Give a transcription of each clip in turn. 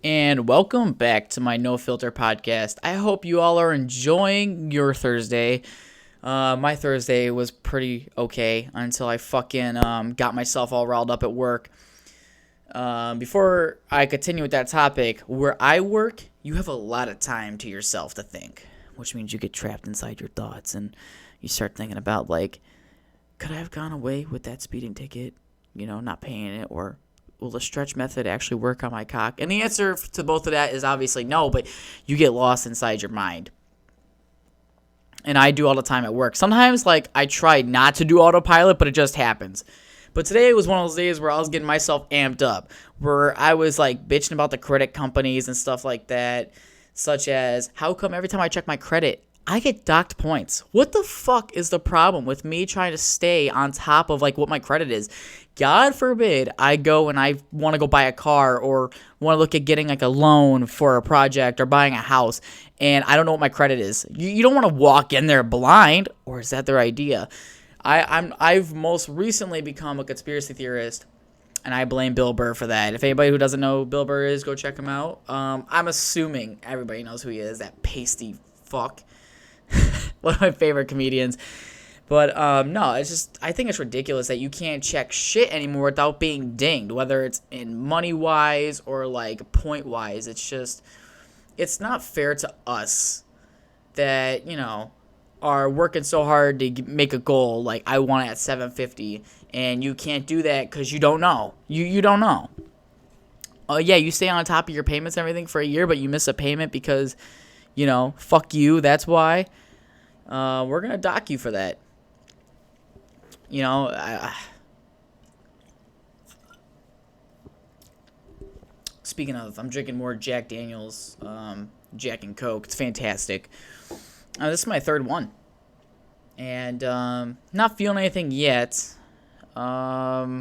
And welcome back to my No Filter podcast. I hope you all are enjoying your Thursday. My Thursday was pretty okay until I fucking got myself all riled up at work. Before I continue with that topic, where I work, you have a lot of time to yourself to think, which means you get trapped inside your thoughts and you start thinking about, like, could I have gone away with that speeding ticket, not paying it, or will the stretch method actually work on my cock? And the answer to both of that is obviously no, but you get lost inside your mind. And I do all the time at work. Sometimes, I try not to do autopilot, but it just happens. But today was one of those days where I was getting myself amped up, where I was, bitching about the credit companies and stuff like that, such as, how come every time I check my credit, I get docked points? What the fuck is the problem with me trying to stay on top of, what my credit is? God forbid I go and I want to go buy a car or want to look at getting, a loan for a project or buying a house, and I don't know what my credit is. You don't want to walk in there blind, or is that their idea? I've most recently become a conspiracy theorist, and I blame Bill Burr for that. If anybody who doesn't know who Bill Burr is, go check him out. I'm assuming everybody knows who he is, that pasty fuck. One of my favorite comedians. But no, it's just, I think it's ridiculous that you can't check shit anymore without being dinged, whether it's in money wise or point wise. It's just, it's not fair to us that, are working so hard to make a goal, I want it at 750, and you can't do that because you don't know. You don't know. Yeah, you stay on top of your payments and everything for a year, but you miss a payment because, fuck you, that's why. We're going to dock you for that. Speaking of, I'm drinking more Jack Daniels, Jack and Coke. It's fantastic. This is my third one. And not feeling anything yet. Yeah,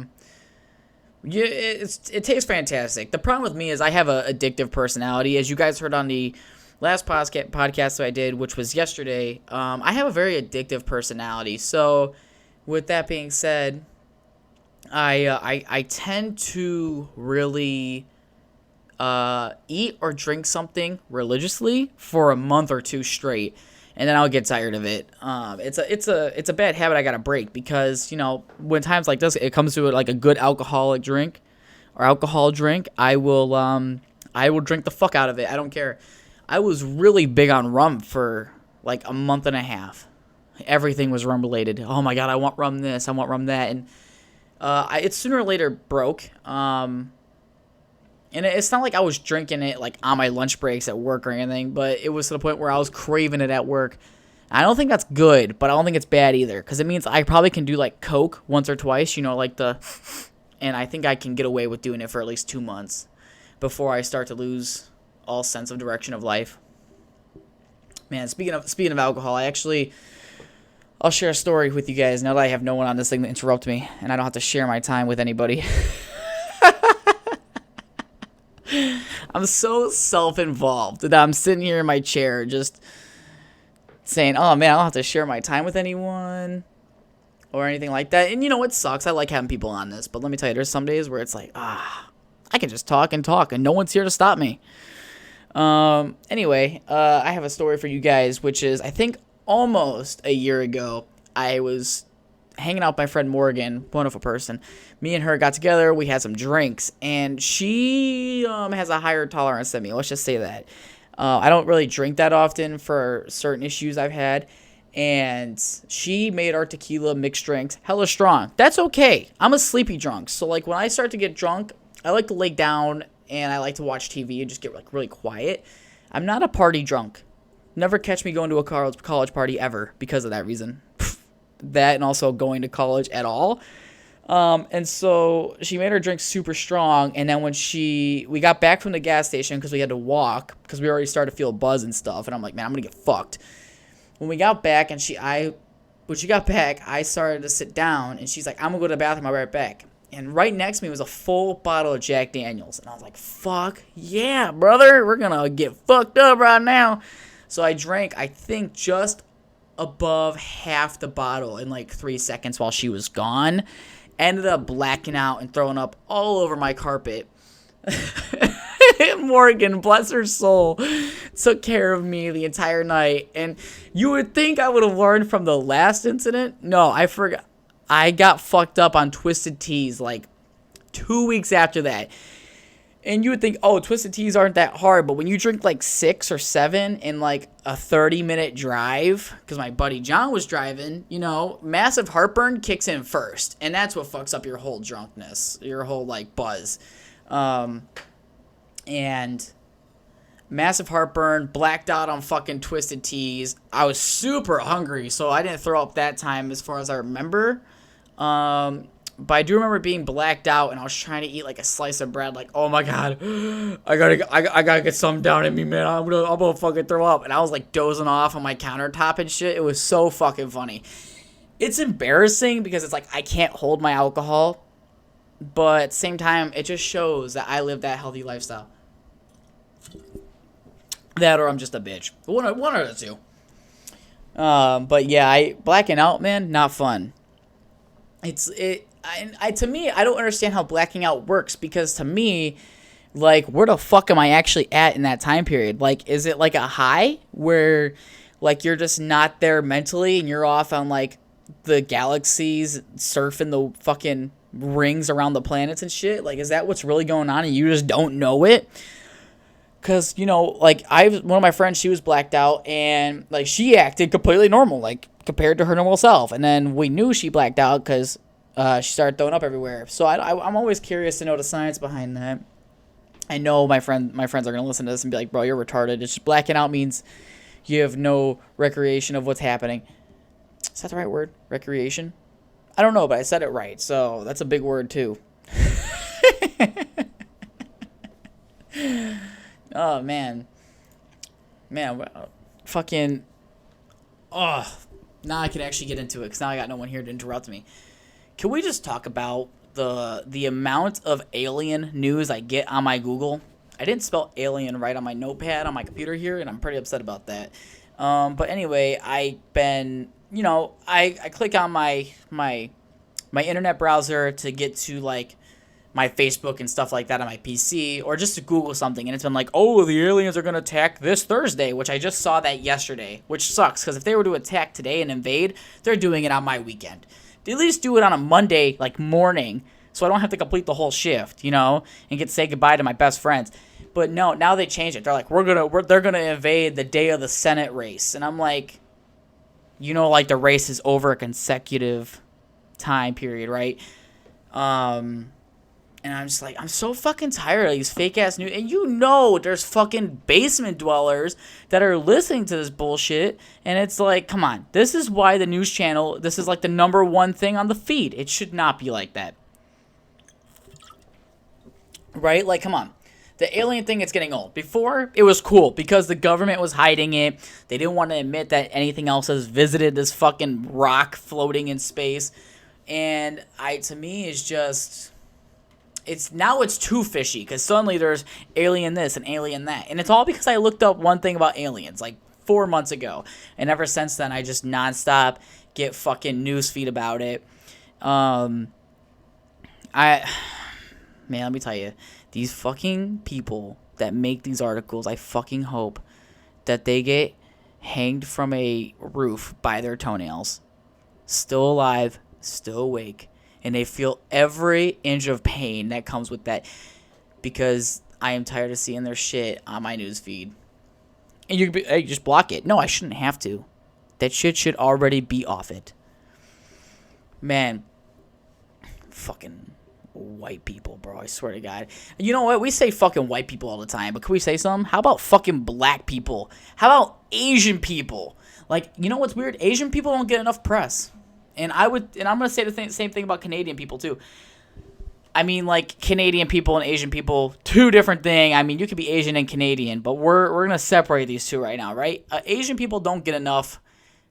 it tastes fantastic. The problem with me is I have an addictive personality. As you guys heard on the last podcast that I did, which was yesterday, I have a very addictive personality. So, with that being said, I tend to really eat or drink something religiously for a month or two straight, and then I'll get tired of it. It's a bad habit I gotta break because when times like this, it comes to a good alcoholic drink or alcohol drink, I will drink the fuck out of it. I don't care. I was really big on rum for a month and a half. Everything was rum related. Oh my god, I want rum this, I want rum that, and it sooner or later broke. And it's not like I was drinking it on my lunch breaks at work or anything, but it was to the point where I was craving it at work. I don't think that's good, but I don't think it's bad either, because it means I probably can do Coke once or twice, and I think I can get away with doing it for at least 2 months before I start to lose all sense of direction of life. Man, speaking of alcohol, I'll share a story with you guys now that I have no one on this thing to interrupt me, and I don't have to share my time with anybody. I'm so self-involved that I'm sitting here in my chair just saying, oh man, I don't have to share my time with anyone or anything like that. And it sucks. I like having people on this, but let me tell you, there's some days where it's I can just talk and no one's here to stop me. Anyway, I have a story for you guys, which is, I think almost a year ago, I was hanging out with my friend Morgan, wonderful person. Me and her got together, we had some drinks, and she has a higher tolerance than me, let's just say that. I don't really drink that often for certain issues I've had, and she made our tequila mixed drinks hella strong. That's okay. I'm a sleepy drunk, so when I start to get drunk, I like to lay down, and I like to watch TV and just get really quiet. I'm not a party drunk. Never catch me going to a college party ever because of that reason. That and also going to college at all. And so she made her drink super strong, and then when we got back from the gas station because we had to walk because we already started to feel a buzz and stuff, and I'm like, man, I'm gonna get fucked. When we got back and when she got back, I started to sit down, and she's like, I'm gonna go to the bathroom, I'll be right back. And right next to me was a full bottle of Jack Daniels, and I was like, fuck yeah, brother, we're gonna get fucked up right now. So I drank, I think, just above half the bottle in 3 seconds while she was gone. Ended up blacking out and throwing up all over my carpet. Morgan, bless her soul, took care of me the entire night. And you would think I would have learned from the last incident. No, I forgot. I got fucked up on Twisted Teas like 2 weeks after that. And you would think, oh, Twisted Teas aren't that hard. But when you drink like 6 or 7 in like a 30-minute drive, because my buddy John was driving, you know, massive heartburn kicks in first. And that's what fucks up your whole drunkenness, your whole like buzz. And massive heartburn, blacked out on fucking Twisted Teas. I was super hungry, so I didn't throw up that time as far as I remember. But I do remember being blacked out, and I was trying to eat like a slice of bread. Like, oh my god, I gotta get something down in me, man. I'm gonna fucking throw up. And I was like dozing off on my countertop and shit. It was so fucking funny. It's embarrassing because it's like I can't hold my alcohol, but at the same time, it just shows that I live that healthy lifestyle. That or I'm just a bitch. One or the two. But yeah, blacking out, man, not fun. To me, I don't understand how blacking out works, because to me, like, where the fuck am I actually at in that time period? Like, is it like a high where, like, you're just not there mentally and you're off on, like, the galaxies surfing the fucking rings around the planets and shit? Like, is that what's really going on and you just don't know it? Because, you know, like, one of my friends, she was blacked out, and, like, she acted completely normal, like, compared to her normal self. And then we knew she blacked out because she started throwing up everywhere. So I'm always curious to know the science behind that. I know my friends are going to listen to this and be like, bro, you're retarded. It's just blacking out means you have no recreation of what's happening. Is that the right word? Recreation? I don't know, but I said it right. So that's a big word, too. Oh, man. Fucking. Oh, now I can actually get into it because now I got no one here to interrupt me. Can we just talk about the amount of alien news I get on my Google? I didn't spell alien right on my notepad on my computer here, and I'm pretty upset about that. But anyway, I click on my internet browser to get to, like, my Facebook and stuff like that on my PC, or just to Google something, and it's been like, oh, the aliens are going to attack this Thursday, which I just saw that yesterday, which sucks, because if they were to attack today and invade, they're doing it on my weekend. They at least do it on a Monday, like, morning, so I don't have to complete the whole shift, you know, and get to say goodbye to my best friends. But no, now they changed it. They're like, they're gonna invade the day of the Senate race, and I'm like, you know, like, the race is over a consecutive time period, right? And I'm just like, I'm so fucking tired of these fake-ass news. And you know there's fucking basement dwellers that are listening to this bullshit. And it's like, come on. This is why the news channel, this is like the number one thing on the feed. It should not be like that. Right? Like, come on. The alien thing is getting old. Before, it was cool because the government was hiding it. They didn't want to admit that anything else has visited this fucking rock floating in space. And to me, it's just... It's too fishy, because suddenly there's alien this and alien that. And it's all because I looked up one thing about aliens, like 4 months ago. And ever since then, I just nonstop get fucking news feed about it. Man, let me tell you, these fucking people that make these articles, I fucking hope that they get hanged from a roof by their toenails. Still alive, still awake. And they feel every inch of pain that comes with that, because I am tired of seeing their shit on my news feed. And you could be, hey, just block it. No, I shouldn't have to. That shit should already be off it. Man, fucking white people, bro. I swear to God. You know what? We say fucking white people all the time, but can we say something? How about fucking black people? How about Asian people? Like, you know what's weird? Asian people don't get enough press. And I'm going to say the same thing about Canadian people, too. I mean, like, Canadian people and Asian people, two different things. I mean, you could be Asian and Canadian, but we're going to separate these two right now, right? Asian people don't get enough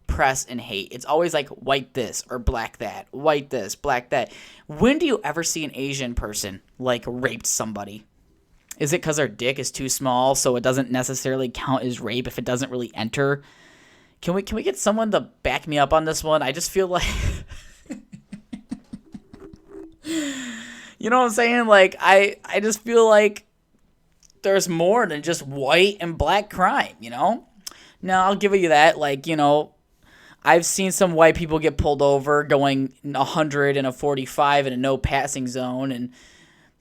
press and hate. It's always like white this or black that, white this, black that. When do you ever see an Asian person, like, raped somebody? Is it because their dick is too small, so it doesn't necessarily count as rape if it doesn't really enter? Can we get someone to back me up on this one? I just feel like... You know what I'm saying? Like, I just feel like there's more than just white and black crime, you know? Now, I'll give you that. Like, you know, I've seen some white people get pulled over going 100 in a 45 in a no passing zone, and,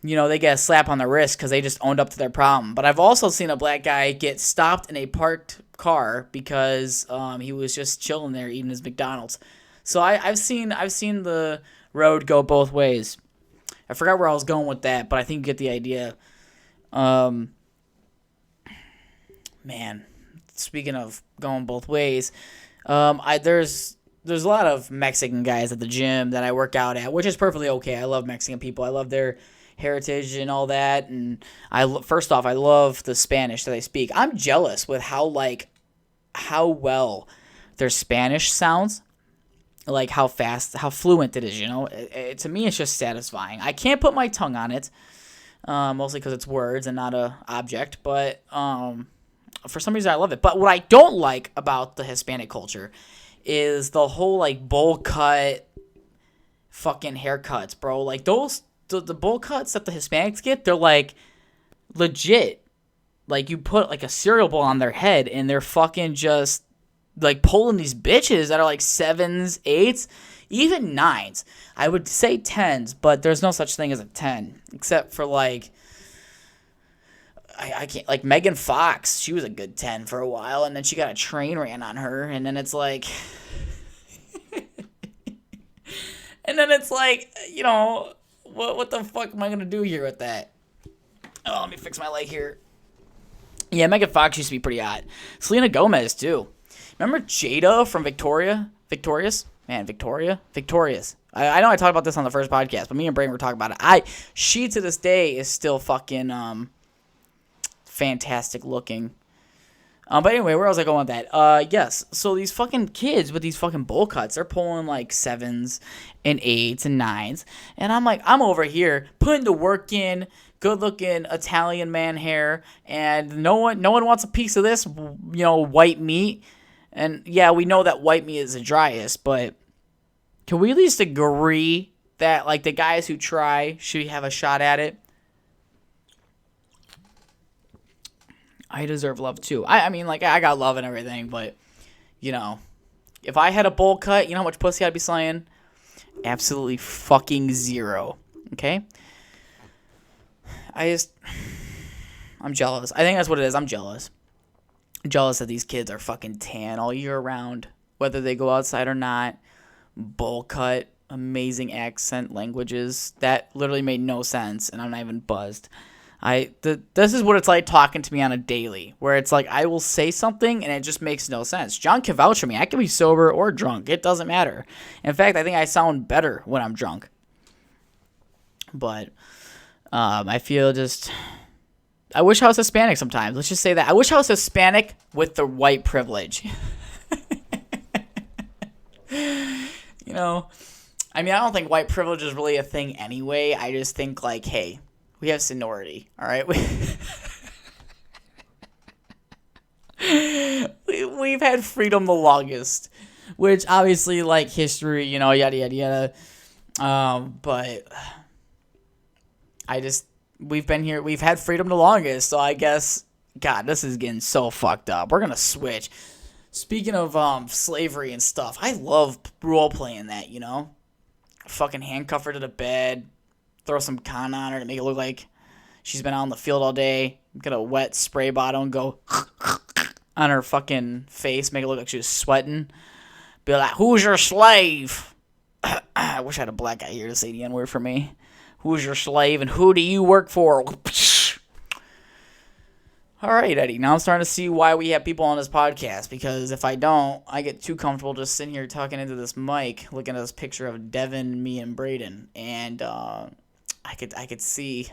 you know, they get a slap on the wrist because they just owned up to their problem. But I've also seen a black guy get stopped in a parked car because he was just chilling there eating his McDonald's. So I've seen the road go both ways. I forgot where I was going with that, but I think you get the idea. Man, speaking of going both ways, there's a lot of Mexican guys at the gym that I work out at, which is perfectly okay. I love Mexican people. I love their heritage and all that. And first off, I love the Spanish that they speak. I'm jealous with how well their Spanish sounds. Like how fast, how fluent it is, you know. To me, it's just satisfying. I can't put my tongue on it, mostly because it's words and not a object. But for some reason, I love it. But what I don't like about the Hispanic culture is the whole like bowl cut, fucking haircuts, bro. Like the bowl cuts that the Hispanics get, they're like legit. Like you put like a cereal bowl on their head, and they're fucking just like pulling these bitches that are like 7s, 8s, even 9s. I would say 10s, but there's no such thing as a 10, except for like I can't, like Megan Fox. She was a good 10 for a while, and then she got a train ran on her, and then it's like you know, what the fuck am I gonna do here with that? Oh, let me fix my leg here. Yeah, Megan Fox used to be pretty hot. Selena Gomez too. Remember Jada from Victorious? Man, Victorious. I know I talked about this on the first podcast, but me and Braden were talking about it. She to this day is still fucking fantastic looking. But anyway, where was I going with that? Yes. So these fucking kids with these fucking bowl cuts, they're pulling like 7s and 8s and 9s, and I'm like, I'm over here putting the work in. Good looking Italian man hair, and no one wants a piece of this, you know, white meat. And yeah, we know that white meat is the driest, but can we at least agree that like the guys who try should have a shot at it? I deserve love too. I mean, like, I got love and everything, but you know, if I had a bowl cut, you know how much pussy I'd be slaying? Absolutely fucking zero. Okay? I'm jealous. I think that's what it is. I'm jealous. I'm jealous that these kids are fucking tan all year round, whether they go outside or not. Bowl cut, amazing accent languages. That literally made no sense, and I'm not even buzzed. This is what it's like talking to me on a daily, where it's like I will say something and it just makes no sense. John can vouch for me. I can be sober or drunk. It doesn't matter. In fact, I think I sound better when I'm drunk. But I feel just... I wish I was Hispanic sometimes. Let's just say that. I wish I was Hispanic with the white privilege. You know? I mean, I don't think white privilege is really a thing anyway. I just think, like, hey, we have seniority, all right? We've had freedom the longest, which obviously, like, history, you know, yada, yada, yada. But we've been here, we've had freedom the longest, so I guess, God, this is getting so fucked up. We're gonna switch. Speaking of slavery and stuff, I love role-playing that, you know? Fucking handcuff her to the bed, throw some con on her to make it look like she's been out in the field all day, get a wet spray bottle and go on her fucking face, make it look like she was sweating. Be like, who's your slave? I wish I had a black guy here to say the N-word for me. Who's your slave and who do you work for? All right, Eddie. Now I'm starting to see why we have people on this podcast, because if I don't, I get too comfortable just sitting here talking into this mic, looking at this picture of Devin, me, and Braden, and I could see,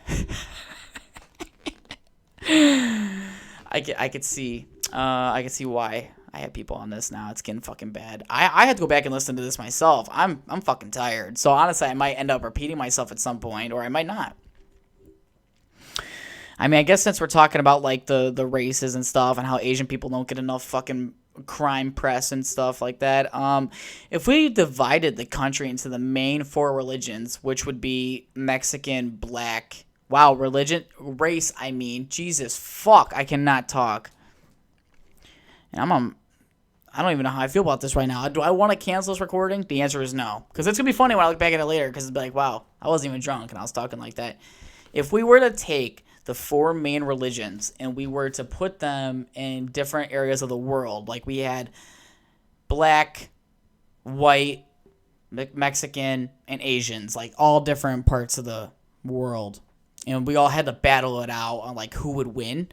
I could see why I have people on this now. It's getting fucking bad. I had to go back and listen to this myself. I'm fucking tired. So honestly, I might end up repeating myself at some point, or I might not. I mean, I guess since we're talking about, like, the races and stuff and how Asian people don't get enough fucking crime press and stuff like that, if we divided the country into the main 4 religions, which would be Mexican, black, Wow, religion, race, I mean. Jesus, fuck, I cannot talk. And I don't even know how I feel about this right now. Do I want to cancel this recording? The answer is no. Because it's going to be funny when I look back at it later, because it's like, wow, I wasn't even drunk and I was talking like that. If we were to take the 4 main religions and we were to put them in different areas of the world, like we had black, white, Mexican, and Asians, like all different parts of the world, and we all had to battle it out on like who would win.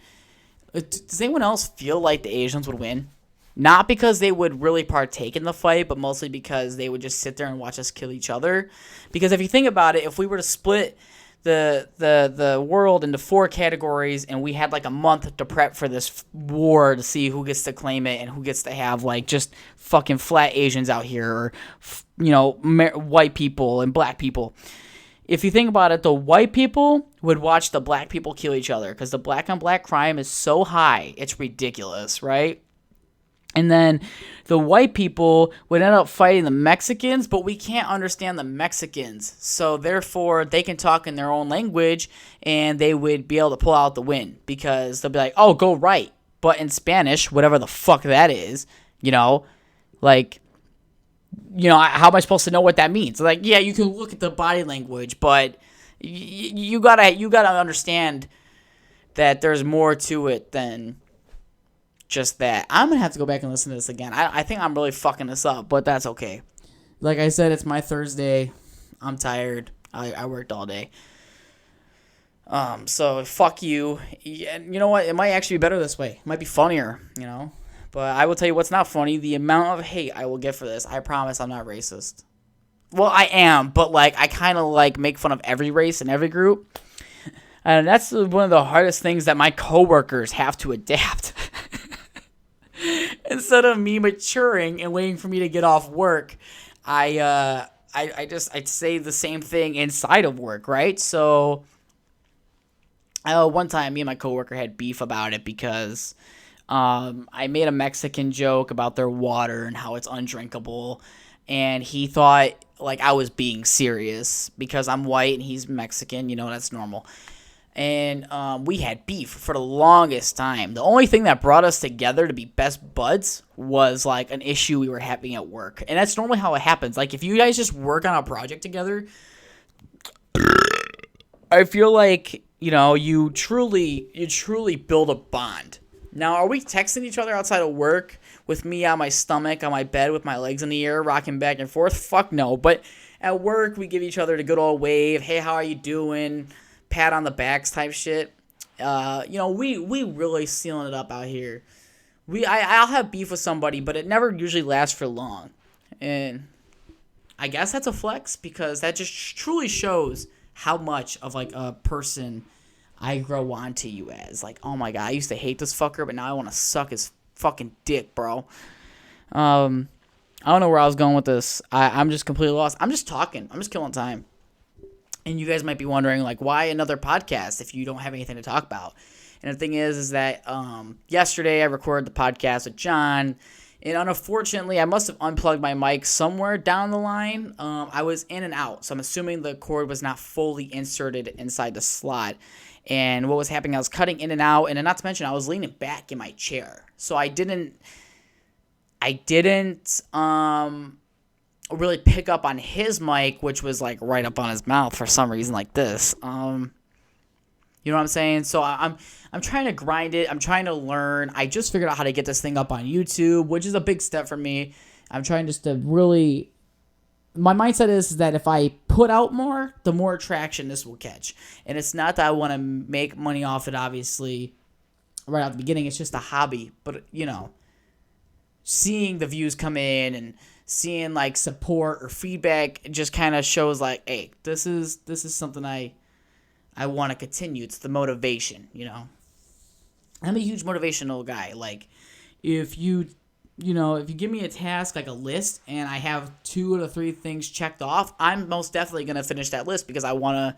Does anyone else feel like the Asians would win? Not because they would really partake in the fight, but mostly because they would just sit there and watch us kill each other. Because if you think about it, if we were to split the world into 4 categories and we had like a month to prep for this war to see who gets to claim it and who gets to have like just fucking flat Asians out here, or white people and black people. If you think about it, the white people would watch the black people kill each other because the black on black crime is so high, it's ridiculous, right? And then the white people would end up fighting the Mexicans, but we can't understand the Mexicans. So therefore, they can talk in their own language, and they would be able to pull out the win because they'll be like, oh, go right. But in Spanish, whatever the fuck that is, like, how am I supposed to know what that means? Like, yeah, you can look at the body language, but you gotta understand that there's more to it than just that. I'm gonna have to go back and listen to this again. I think I'm really fucking this up, but that's okay. Like I said, it's my Thursday. I'm tired. I worked all day. So fuck you. And you know what? It might actually be better this way. It might be funnier, But I will tell you what's not funny. The amount of hate I will get for this. I promise I'm not racist. Well, I am, but I kind of make fun of every race and every group. And that's one of the hardest things that my coworkers have to adapt. Instead of me maturing and waiting for me to get off work, I'd say the same thing inside of work, right? So one time me and my coworker had beef about it because I made a Mexican joke about their water and how it's undrinkable, and he thought I was being serious because I'm white and he's Mexican, that's normal. And we had beef for the longest time. The only thing that brought us together to be best buds was an issue we were having at work. And that's normally how it happens. If you guys just work on a project together, I feel like, you truly build a bond. Now, are we texting each other outside of work with me on my stomach, on my bed with my legs in the air, rocking back and forth? Fuck no. But at work, we give each other the good old wave. Hey, how are you doing? Pat on the backs type shit. We really sealing it up out here. I'll have beef with somebody, but it never usually lasts for long. And I guess that's a flex because that just truly shows how much of a person I grow onto you as. Oh my god, I used to hate this fucker, but now I want to suck his fucking dick, bro. I don't know where I was going with this. I'm just completely lost. I'm just talking. I'm just killing time. And you guys might be wondering, why another podcast if you don't have anything to talk about? And the thing is that yesterday I recorded the podcast with John, and unfortunately I must have unplugged my mic somewhere down the line. I was in and out, so I'm assuming the cord was not fully inserted inside the slot. And what was happening, I was cutting in and out, and not to mention I was leaning back in my chair. So I didn't really pick up on his mic, which was right up on his mouth for some reason like this. You know what I'm saying? So I'm trying to grind it. I'm trying to learn. I just figured out how to get this thing up on YouTube, which is a big step for me. I'm trying just to really... My mindset is that if I put out more, the more traction this will catch. And it's not that I want to make money off it, obviously, right out the beginning. It's just a hobby. But, seeing the views come in and seeing support or feedback just kind of shows hey, this is something I want to continue. It's the motivation, I'm a huge motivational guy. If you give me a task, a list, and I have 2 out of 3 things checked off, I'm most definitely going to finish that list because I want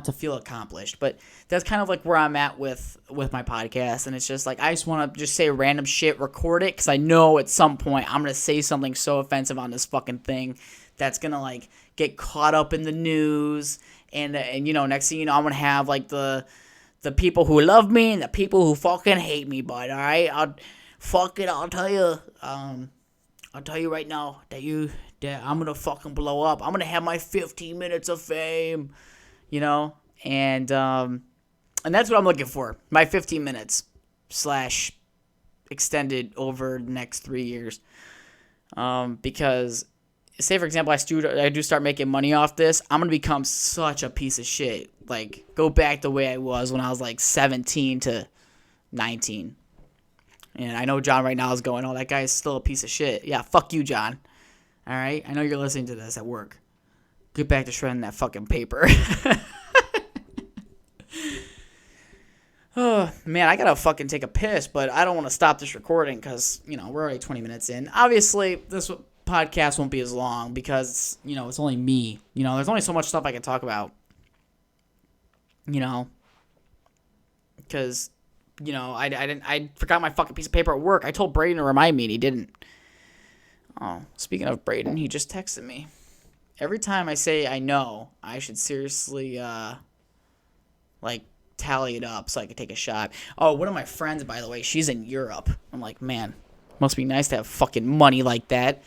to feel accomplished. But that's kind of where I'm at with my podcast, and it's just I just want to just say random shit, record it, because I know at some point I'm going to say something so offensive on this fucking thing that's going to get caught up in the news, And next thing you know, I'm gonna have like the people who love me and the people who fucking hate me. But all right, I'll tell you, right now that I'm gonna fucking blow up. I'm gonna have my 15 minutes of fame, and that's what I'm looking for. My 15 minutes / extended over the next 3 years. Because, say for example, I do start making money off this, I'm gonna become such a piece of shit. Like, go back the way I was when I was like 17 to 19. And I know John right now is going, oh, that guy's still a piece of shit. Yeah, fuck you, John. All right? I know you're listening to this at work. Get back to shredding that fucking paper. Oh, man, I gotta fucking take a piss, but I don't want to stop this recording because, we're already 20 minutes in. Obviously, this podcast won't be as long because, it's only me. There's only so much stuff I can talk about. Because, I forgot my fucking piece of paper at work. I told Braden to remind me, and he didn't. Oh, speaking of Braden, he just texted me. Every time I say I know, I should seriously, tally it up so I could take a shot. Oh, one of my friends, by the way, she's in Europe. I'm like, man, must be nice to have fucking money like that.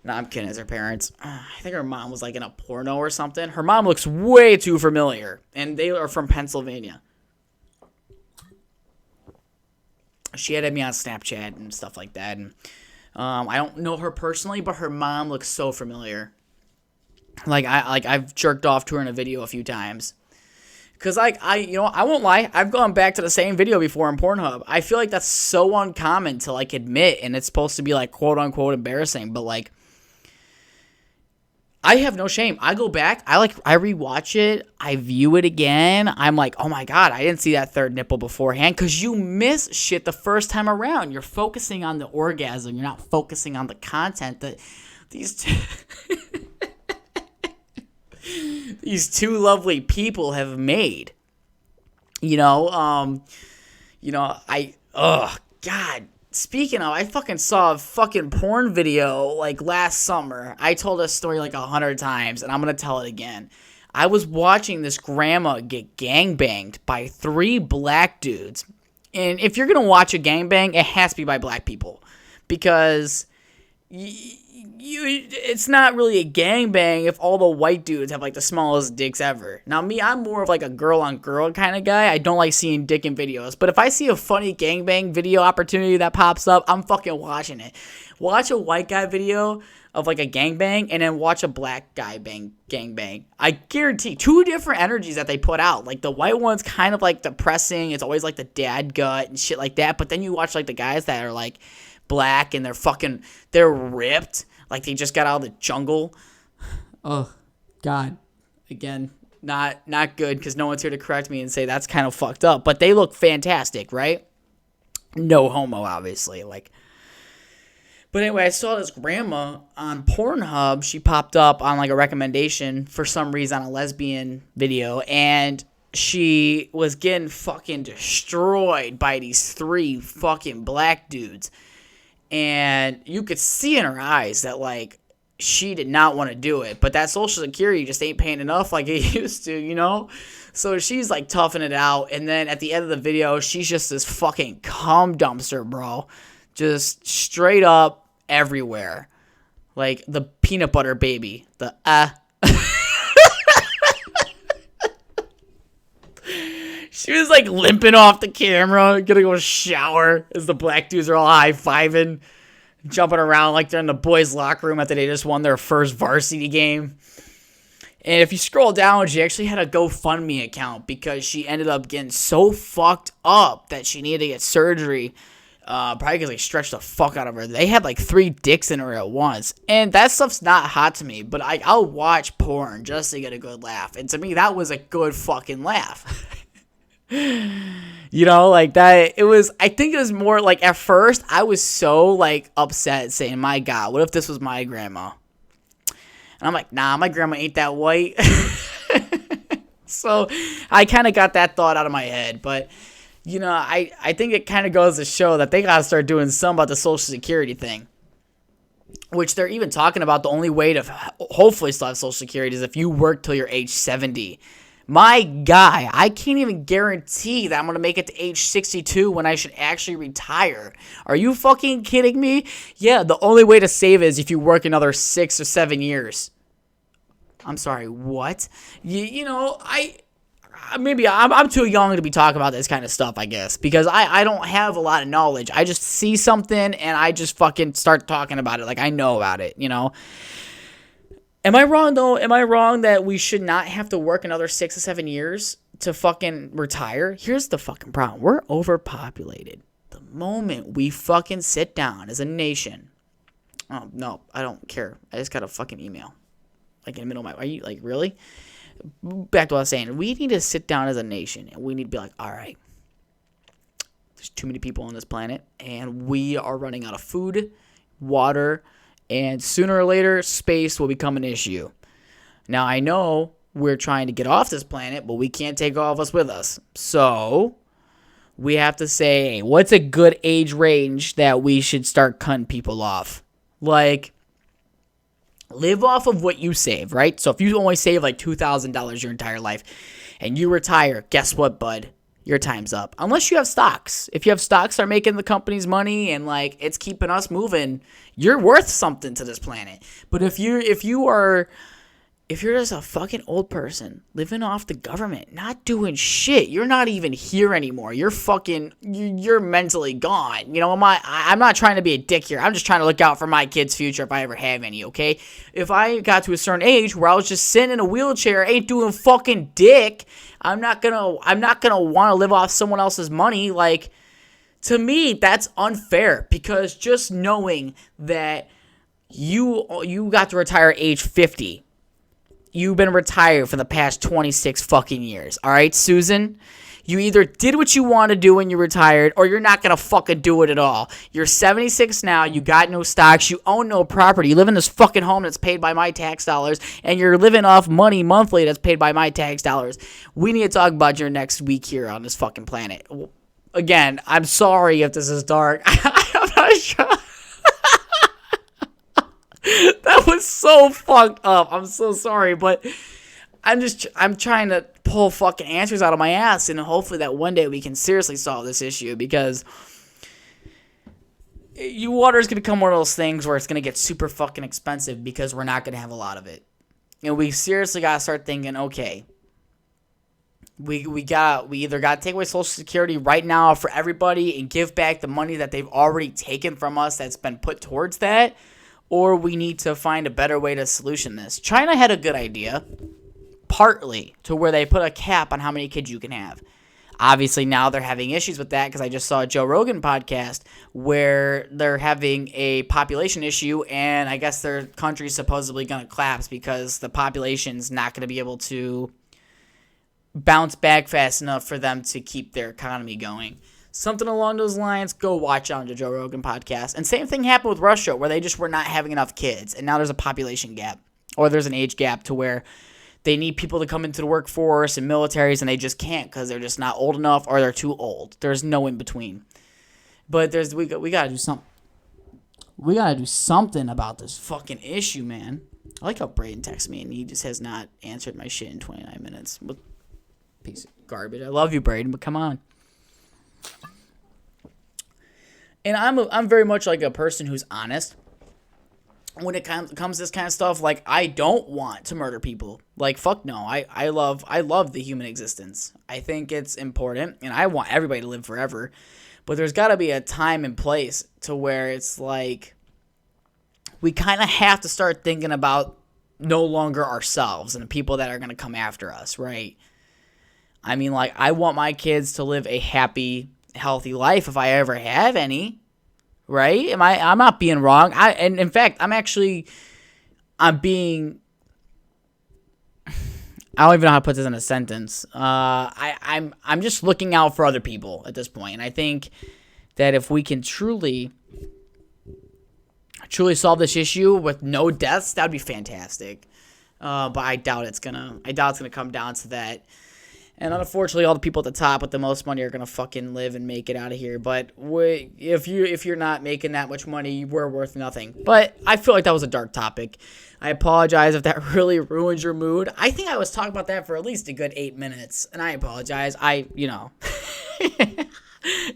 No, I'm kidding. It's her parents. I think her mom was like in a porno or something. Her mom looks way too familiar, and they are from Pennsylvania. She added me on Snapchat and stuff like that, and I don't know her personally, but her mom looks so familiar. I've jerked off to her in a video a few times. Because, I won't lie, I've gone back to the same video before on Pornhub. I feel like that's so uncommon to, admit, and it's supposed to be, quote-unquote embarrassing, but, I have no shame. I go back, I rewatch it, I view it again, I'm like, oh my god, I didn't see that third nipple beforehand, because you miss shit the first time around. You're focusing on the orgasm, you're not focusing on the content that these two lovely people have made. God. Speaking of, I fucking saw a fucking porn video, last summer. I told this story 100 times, and I'm gonna tell it again. I was watching this grandma get gangbanged by 3 black dudes. And if you're gonna watch a gangbang, it has to be by black people. Because it's not really a gangbang if all the white dudes have the smallest dicks ever. Now me, I'm more of a girl on girl kind of guy. I don't like seeing dick in videos, but if I see a funny gangbang video opportunity that pops up, I'm fucking watching it. Watch a white guy video of a gangbang and then watch a black guy gangbang. I guarantee 2 different energies that they put out. The white one's kind of depressing. It's always the dad gut and shit like that. But then you watch the guys that are black and they're ripped. They just got out of the jungle. Oh, God. Again, not good because no one's here to correct me and say that's kind of fucked up. But they look fantastic, right? No homo, obviously. But anyway, I saw this grandma on Pornhub. She popped up on a recommendation for some reason on a lesbian video. And she was getting fucking destroyed by these 3 fucking black dudes. And you could see in her eyes that, she did not want to do it. But that Social Security just ain't paying enough like it used to, So she's, toughing it out. And then at the end of the video, she's just this fucking cum dumpster, bro. Just straight up everywhere. The peanut butter baby. The, She was limping off the camera, gonna go shower as the black dudes are all high-fiving, jumping around like they're in the boys' locker room after they just won their first varsity game. And if you scroll down, she actually had a GoFundMe account because she ended up getting so fucked up that she needed to get surgery. Probably because they stretched the fuck out of her. They had 3 dicks in her at once. And that stuff's not hot to me, but I'll watch porn just to get a good laugh. And to me, that was a good fucking laugh. That it was. I think it was more at first I was so upset saying, my god, what if this was my grandma? And I'm like, nah, my grandma ain't that white. So I kind of got that thought out of my head. But I think it kind of goes to show that they gotta start doing something about the Social Security thing. which they're even talking about the only way to hopefully still have Social Security is if you work till you're age 70. My guy, I can't even guarantee that I'm going to make it to age 62 when I should actually retire. Are you fucking kidding me? Yeah, the only way to save is if you work another 6 or 7 years. I'm sorry, what? I'm too young to be talking about this kind of stuff, I guess, because I don't have a lot of knowledge. I just see something and I just fucking start talking about it like I know about it, Am I wrong, though? Am I wrong that we should not have to work another 6 or 7 years to fucking retire? Here's the fucking problem. We're overpopulated. The moment we fucking sit down as a nation. Oh, no, I don't care. I just got a fucking email. Like in the middle of are you, like, really? Back to what I was saying. We need to sit down as a nation, and we need to be like, all right, there's too many people on this planet, and we are running out of food, water, and sooner or later, space will become an issue. Now, I know we're trying to get off this planet, but we can't take all of us with us. So, we have to say, hey, what's a good age range that we should start cutting people off? Like, live off of what you save, right? So, if you only save like $2,000 your entire life, and you retire, guess what, bud? Your time's up. Unless you have stocks. If you have stocks that are making the company's money and like it's keeping us moving, you're worth something to this planet. But if you're just a fucking old person living off the government, not doing shit, you're not even here anymore. You're mentally gone. I'm not trying to be a dick here. I'm just trying to look out for my kids' future if I ever have any, okay? If I got to a certain age where I was just sitting in a wheelchair, ain't doing fucking dick, I'm not gonna want to live off someone else's money. Like, to me, that's unfair, because just knowing that you got to retire at age 50. You've been retired for the past 26 fucking years. All right, Susan? You either did what you want to do when you retired, or you're not going to fucking do it at all. You're 76 now. You got no stocks. You own no property. You live in this fucking home that's paid by my tax dollars, and you're living off money monthly that's paid by my tax dollars. We need to talk about your next week here on this fucking planet. Again, I'm sorry if this is dark. I'm not sure. That was so fucked up. I'm so sorry, but I'm trying to pull fucking answers out of my ass, and hopefully that one day we can seriously solve this issue, because water is going to become one of those things where it's going to get super fucking expensive because we're not going to have a lot of it. And we seriously got to start thinking, okay, we either got to take away Social Security right now for everybody and give back the money that they've already taken from us that's been put towards that, or we need to find a better way to solution this. China had a good idea, partly, to where they put a cap on how many kids you can have. Obviously, now they're having issues with that, because I just saw a Joe Rogan podcast where they're having a population issue, and I guess their country's supposedly going to collapse because the population's not going to be able to bounce back fast enough for them to keep their economy going. Something along those lines. Go watch on the Joe Rogan podcast. And same thing happened with Russia, where they just were not having enough kids, and now there's a population gap, or there's an age gap to where they need people to come into the workforce and militaries, and they just can't because they're just not old enough, or they're too old. There's no in between. But we gotta do something. We gotta do something about this fucking issue, man. I like how Braden texts me and he just has not answered my shit in 29 minutes. What piece of garbage. I love you, Braden, but come on. And I'm very much like a person who's honest. When it comes to this kind of stuff, like, I don't want to murder people. Like, fuck no. I love the human existence. I think it's important, and I want everybody to live forever. But there's got to be a time and place to where it's like we kind of have to start thinking about no longer ourselves and the people that are going to come after us, right? I mean, like, I want my kids to live a happy, healthy life if I ever have any, right? I'm not being wrong. And in fact, I don't even know how to put this in a sentence. I'm just looking out for other people at this point. And I think that if we can truly solve this issue with no deaths, that'd be fantastic. But I doubt it's gonna come down to that. And unfortunately, all the people at the top with the most money are gonna fucking live and make it out of here. But if you're not making that much money, we're worth nothing. But I feel like that was a dark topic. I apologize if that really ruins your mood. I think I was talking about that for at least a good 8 minutes, and I apologize. It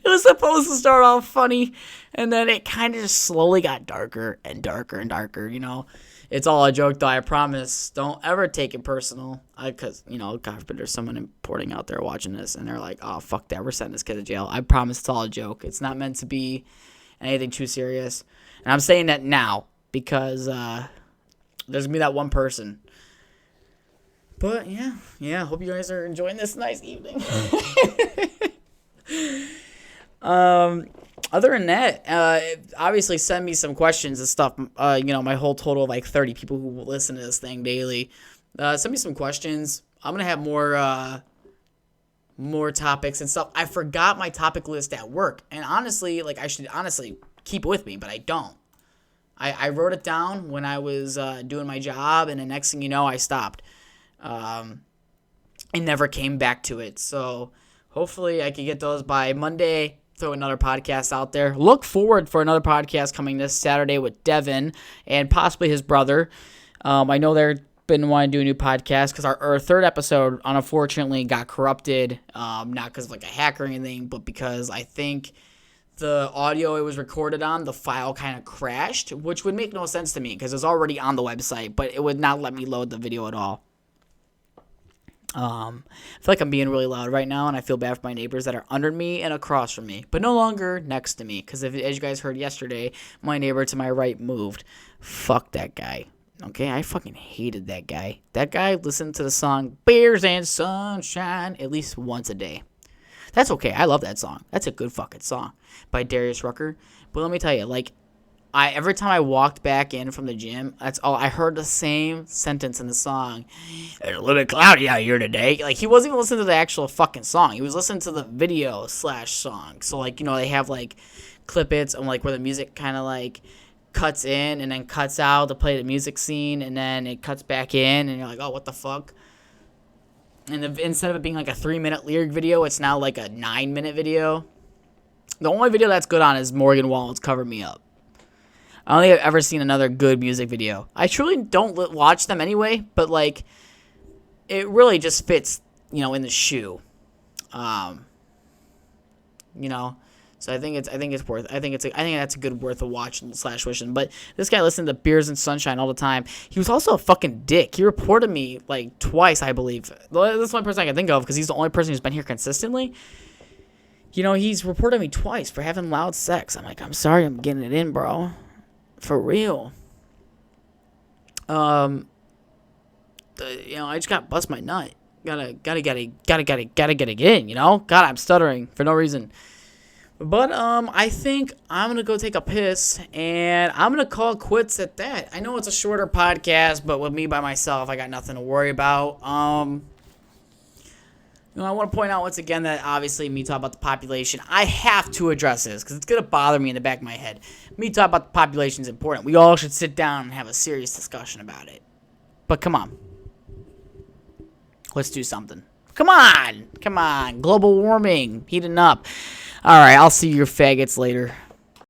was supposed to start off funny, and then it kind of just slowly got darker and darker and darker. It's all a joke, though, I promise. Don't ever take it personal. Because, God forbid there's someone important out there watching this, and they're like, oh, fuck that, we're sending this kid to jail. I promise it's all a joke. It's not meant to be anything too serious. And I'm saying that now because there's going to be that one person. But, yeah, hope you guys are enjoying this nice evening. Other than that, obviously send me some questions and stuff. My whole total of like 30 people who will listen to this thing daily. Send me some questions. I'm going to have more topics and stuff. I forgot my topic list at work. And honestly, I should honestly keep it with me, but I don't. I wrote it down when I was doing my job, and the next thing you know, I stopped. And never came back to it. So hopefully I can get those by Monday. Throw another podcast out there. Look forward for another podcast coming this Saturday with Devin and possibly his brother. I know they've been wanting to do a new podcast because our third episode unfortunately got corrupted. Not because of a hack or anything, but because I think the audio it was recorded on, the file kind of crashed, which would make no sense to me because it's already on the website, but it would not let me load the video at all. I feel like I'm being really loud right now, and I feel bad for my neighbors that are under me and across from me, but no longer next to me, because as you guys heard yesterday, my neighbor to my right moved. Fuck that guy. Okay, I fucking hated that guy. That guy listened to the song Beers and Sunshine at least once a day. That's okay. I love that song. That's a good fucking song by Darius Rucker. But let me tell you, every time I walked back in from the gym, that's all I heard, the same sentence in the song. It's a little bit cloudy out here today. He wasn't even listening to the actual fucking song. He was listening to the video / song. So they have clip-its and where the music kind of cuts in and then cuts out to play the music scene, and then it cuts back in, and you're like, oh, what the fuck? And instead of it being a 3-minute lyric video, it's now a 9-minute video. The only video that's good on is Morgan Wallen's Cover Me Up. I don't think I've ever seen another good music video. I truly don't watch them anyway, but it really just fits, in the shoe. So I think that's a good worth a watch / wishing. But this guy listened to Beers and Sunshine all the time. He was also a fucking dick. He reported me twice, I believe. That's the only person I can think of because he's the only person who's been here consistently. He's reported me twice for having loud sex. I'm like, I'm sorry, I'm getting it in, bro. For real. I just got bust my nut. Gotta get it in, God, I'm stuttering for no reason. But I think I'm gonna go take a piss, and I'm gonna call quits at that. I know it's a shorter podcast, but with me by myself, I got nothing to worry about. I want to point out once again that obviously me talking about the population, I have to address this because it's going to bother me in the back of my head. Me talking about the population is important. We all should sit down and have a serious discussion about it. But come on. Let's do something. Come on. Global warming. Heating up. All right, I'll see you faggots later.